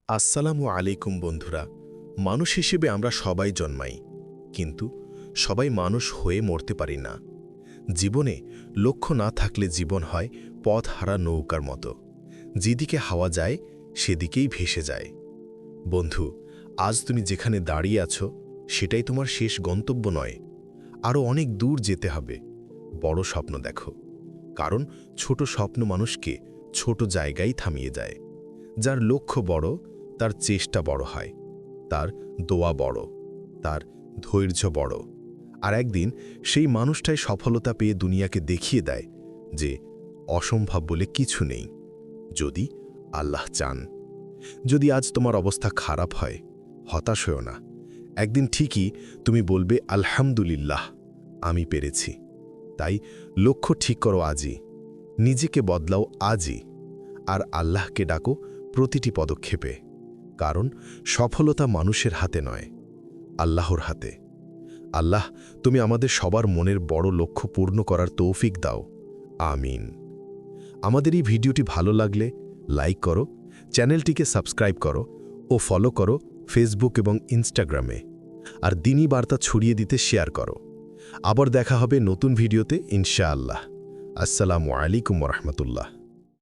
আসসালামু আলাইকুম বন্ধুরা। মানুষ হিসেবে আমরা সবাই জন্মাই, কিন্তু সবাই মানুষ হয়ে মরতে পারি না। জীবনে লক্ষ্য না থাকলে জীবন হয় পথ হারা নৌকার মতো, যেদিকে হাওয়া যায় সেদিকেই ভেসে যায়। বন্ধু, আজ তুমি যেখানে দাঁড়িয়ে আছো সেটাই তোমার শেষ গন্তব্য নয়। আরও অনেক দূর যেতে হবে। বড় স্বপ্ন দেখো, কারণ ছোট স্বপ্ন মানুষকে ছোট জায়গায় থামিয়ে যায়। যার লক্ষ্য বড়, তার চেষ্টা বড় হয়, তার দোয়া বড়, তার ধৈর্য বড়। আর একদিন সেই মানুষটাই সফলতা পেয়ে দুনিয়াকে দেখিয়ে দেয় যে অসম্ভব বলে কিছু নেই, যদি আল্লাহ চান। যদি আজ তোমার অবস্থা খারাপ হয়, হতাশ হও না। একদিন ঠিকই তুমি বলবে, আলহামদুলিল্লাহ, আমি পেরেছি। তাই লক্ষ্য ঠিক করো আজই, নিজেকে বদলাও আজই, আর আল্লাহকে ডাকো প্রতিটি পদক্ষেপে। কারণ সফলতা মানুষের হাতে নয়, আল্লাহর হাতে। আল্লাহ, তুমি আমাদের সবার মনের বড় লক্ষ্য পূর্ণ করার তৌফিক দাও। আমিন। আমাদের এই ভিডিওটি ভালো লাগলে লাইক করো, চ্যানেলটিকে সাবস্ক্রাইব করো ও ফলো করো ফেসবুক এবং ইনস্টাগ্রামে। আর দিনই বার্তা ছড়িয়ে দিতে শেয়ার করো। আবার দেখা হবে নতুন ভিডিওতে ইনশাআল্লাহ। আসসালামু আলাইকুম রহমতুল্লাহ।